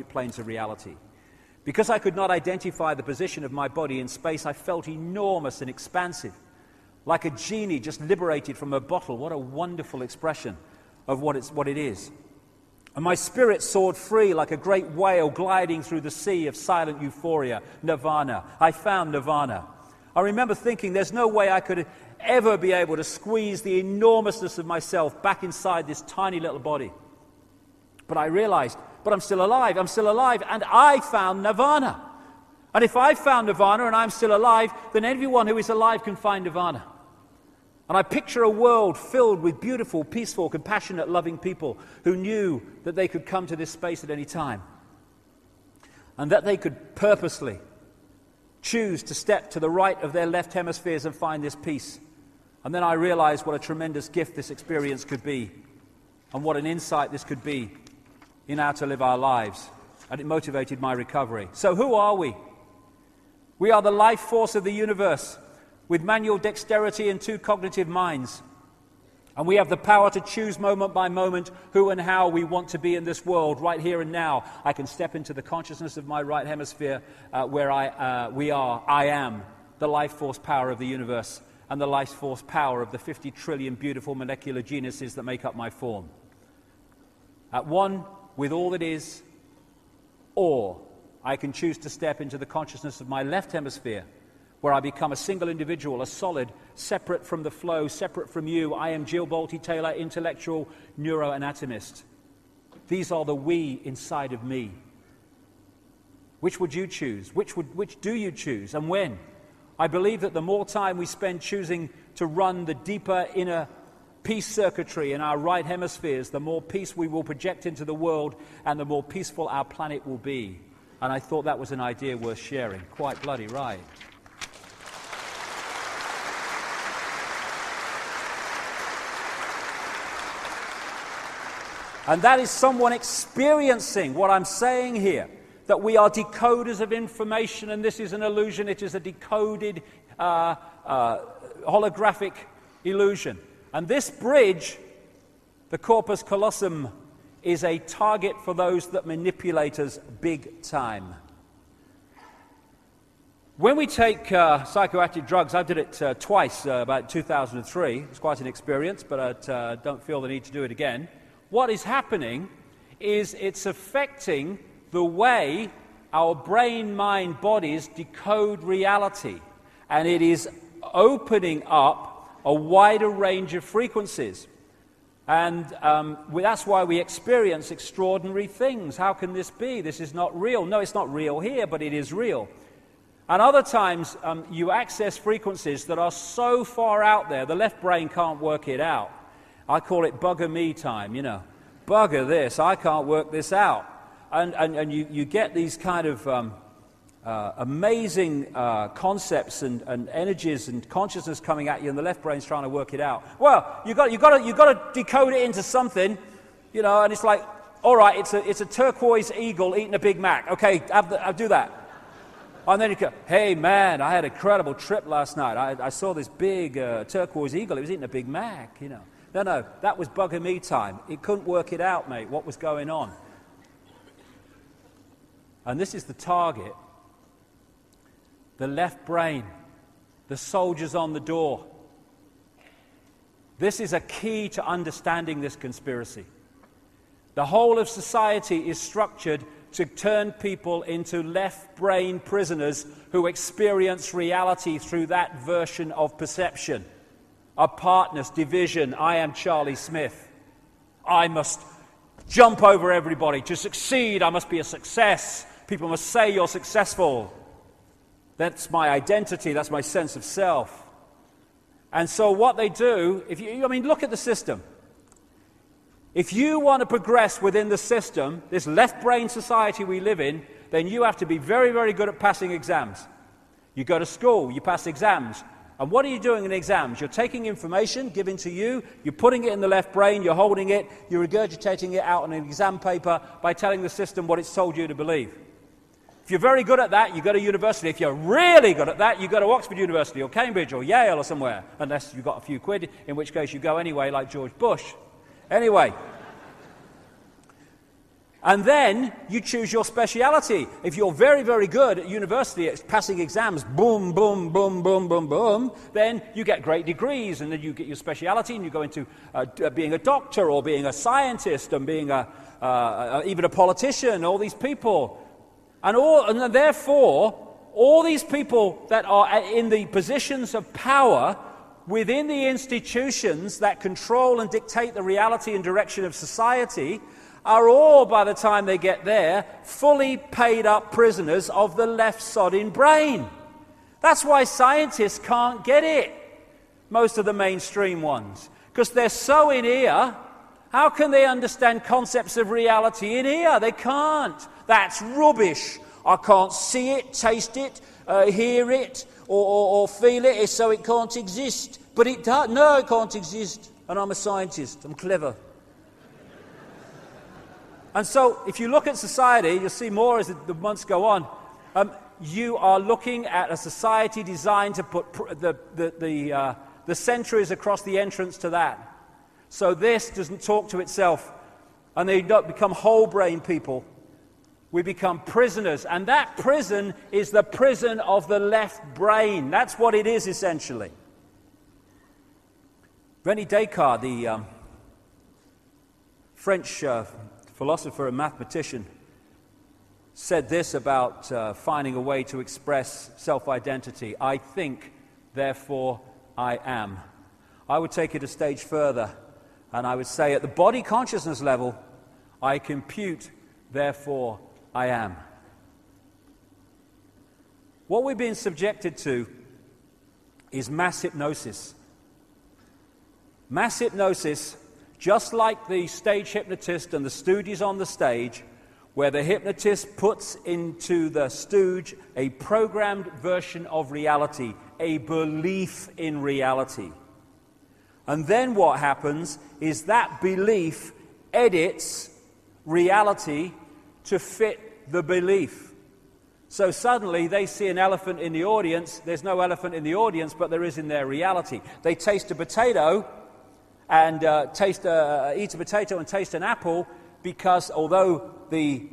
planes of reality. Because I could not identify the position of my body in space, I felt enormous and expansive, like a genie just liberated from a bottle. What a wonderful expression of what it is. And my spirit soared free like a great whale gliding through the sea of silent euphoria, nirvana. I found nirvana. I remember thinking there's no way I could ever be able to squeeze the enormousness of myself back inside this tiny little body. But I realized, but I'm still alive, and I found nirvana. And if I found nirvana and I'm still alive, then everyone who is alive can find nirvana. And I picture a world filled with beautiful, peaceful, compassionate, loving people who knew that they could come to this space at any time. And that they could purposely choose to step to the right of their left hemispheres and find this peace. And then I realized what a tremendous gift this experience could be, and what an insight this could be in how to live our lives. And it motivated my recovery. So who are we? We are the life force of the universe, with manual dexterity and 2 cognitive minds. And we have the power to choose moment by moment who and how we want to be in this world, right here and now. I can step into the consciousness of my right hemisphere where I am the life force power of the universe and the life force power of the 50 trillion beautiful molecular genuses that make up my form. At one with all that is, or I can choose to step into the consciousness of my left hemisphere, where I become a single individual, a solid, separate from the flow, separate from you. I am Jill Bolte-Taylor, intellectual neuroanatomist. These are the we inside of me. Which would you choose? Which do you choose, and when? I believe that the more time we spend choosing to run the deeper inner peace circuitry in our right hemispheres, the more peace we will project into the world, and the more peaceful our planet will be. And I thought that was an idea worth sharing. Quite bloody right. And that is someone experiencing what I'm saying here, that we are decoders of information, and this is an illusion. It is a decoded holographic illusion. And this bridge, the corpus callosum, is a target for those that manipulate us big time. When we take psychoactive drugs, I did it twice, about 2003. It's quite an experience, but I don't feel the need to do it again. What is happening is it's affecting the way our brain, mind, bodies decode reality. And it is opening up a wider range of frequencies. And that's why we experience extraordinary things. How can this be? This is not real. No, it's not real here, but it is real. And other times you access frequencies that are so far out there, the left brain can't work it out. I call it bugger me time, you know. Bugger this, I can't work this out. And you get these kind of amazing concepts and energies and consciousness coming at you, and the left brain's trying to work it out. Well, you got to decode it into something, you know. And it's like, all right, it's a turquoise eagle eating a Big Mac. Okay, I'll do that. And then you go, hey man, I had an incredible trip last night. I saw this big turquoise eagle. It was eating a Big Mac, you know. No, that was bugger me time. It couldn't work it out, mate, what was going on. And this is the target. The left brain, the soldiers on the door. This is a key to understanding this conspiracy. The whole of society is structured to turn people into left brain prisoners who experience reality through that version of perception. Apartness, division, I am Charlie Smith. I must jump over everybody. To succeed, I must be a success. People must say you're successful. That's my identity, that's my sense of self. And so what they do, look at the system. If you want to progress within the system, this left brain society we live in, then you have to be very, very good at passing exams. You go to school, you pass exams. And what are you doing in exams? You're taking information given to you, you're putting it in the left brain, you're holding it, you're regurgitating it out on an exam paper by telling the system what it's told you to believe. If you're very good at that, you go to university. If you're really good at that, you go to Oxford University or Cambridge or Yale or somewhere, unless you've got a few quid, in which case you go anyway like George Bush. Anyway, And then you choose your speciality. If you're very, very good at university at passing exams, boom, boom, boom, boom, boom, boom, then you get great degrees, and then you get your speciality, and you go into being a doctor or being a scientist and being even a politician, all these people. And therefore, all these people that are in the positions of power within the institutions that control and dictate the reality and direction of society are all, by the time they get there, fully paid up prisoners of the left-sodding brain. That's why scientists can't get it, most of the mainstream ones, because they're so in ear. How can they understand concepts of reality in ear? They can't. That's rubbish. I can't see it, taste it, hear it, or feel it, so it can't exist. But it does. No, it can't exist. And I'm a scientist. I'm clever. And so, if you look at society, you'll see more as the months go on. You are looking at a society designed to put the centuries across the entrance to that. So this doesn't talk to itself, and they don't become whole-brain people. We become prisoners, and that prison is the prison of the left brain. That's what it is, essentially. René Descartes, the French philosopher and mathematician, said this about finding a way to express self-identity. I think, therefore I am. I would take it a stage further, and I would say at the body consciousness level, I compute, therefore I am. What we're being subjected to is mass hypnosis. Mass hypnosis, just like the stage hypnotist and the stooges on the stage, where the hypnotist puts into the stooge a programmed version of reality, a belief in reality. And then what happens is that belief edits reality to fit the belief. So suddenly they see an elephant in the audience. There's no elephant in the audience, but there is in their reality. They taste a potato and eat a potato and taste an apple, because although the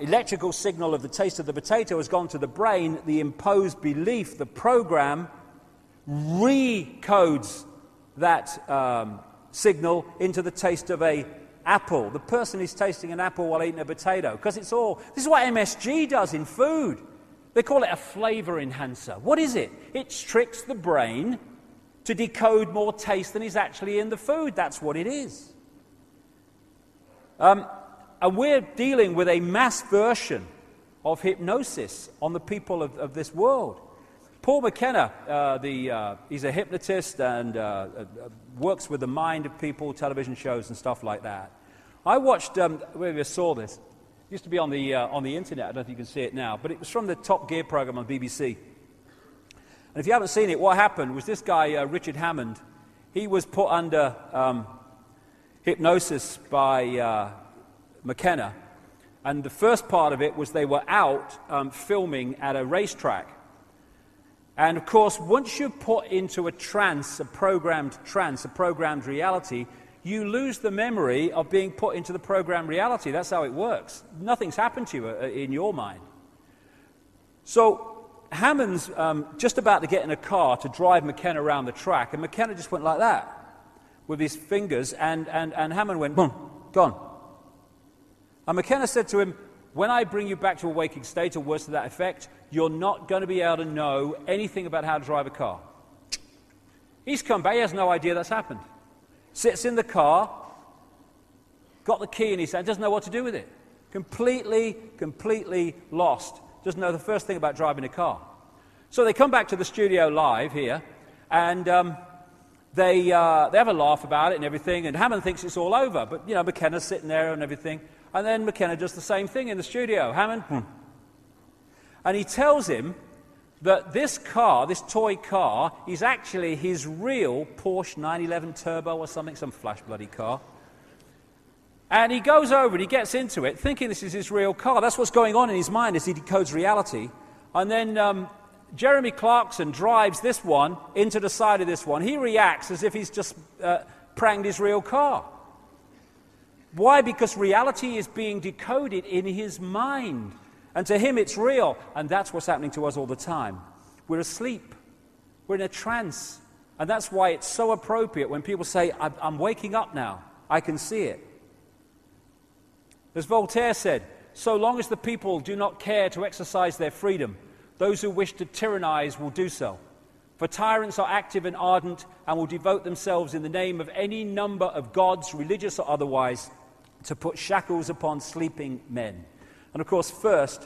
electrical signal of the taste of the potato has gone to the brain, the imposed belief, the program, recodes that signal into the taste of a apple. The person is tasting an apple while eating a potato, because this is what MSG does in food. They call it a flavor enhancer. What is it? It tricks the brain to decode more taste than is actually in the food. That's what it is. And we're dealing with a mass version of hypnosis on the people of this world. Paul McKenna, he's a hypnotist and works with the mind of people, television shows and stuff like that. I watched, maybe I saw this. It used to be on the internet. I don't know if you can see it now, but it was from the Top Gear program on BBC. And if you haven't seen it, what happened was this guy, Richard Hammond, he was put under hypnosis by McKenna. And the first part of it was they were out filming at a racetrack. And of course, once you're put into a trance, a programmed reality, you lose the memory of being put into the programmed reality. That's how it works. Nothing's happened to you in your mind. So Hammond's just about to get in a car to drive McKenna around the track, and McKenna just went like that with his fingers, and Hammond went, boom, gone. And McKenna said to him, when I bring you back to a waking state, or worse to that effect, you're not going to be able to know anything about how to drive a car. He's come back, he has no idea that's happened. Sits in the car, got the key in his hand, doesn't know what to do with it. Completely lost. Doesn't know the first thing about driving a car. So they come back to the studio live here, and they have a laugh about it and everything, and Hammond thinks it's all over. But, McKenna's sitting there and everything. And then McKenna does the same thing in the studio. Hammond, And he tells him that this car, this toy car, is actually his real Porsche 911 Turbo or something, some flash bloody car. And he goes over and he gets into it, thinking this is his real car. That's what's going on in his mind as he decodes reality. And then Jeremy Clarkson drives this one into the side of this one. He reacts as if he's just pranged his real car. Why? Because reality is being decoded in his mind. And to him it's real. And that's what's happening to us all the time. We're asleep. We're in a trance. And that's why it's so appropriate when people say, I'm waking up now. I can see it. As Voltaire said, so long as the people do not care to exercise their freedom, those who wish to tyrannize will do so. For tyrants are active and ardent and will devote themselves in the name of any number of gods, religious or otherwise, to put shackles upon sleeping men. And of course, first,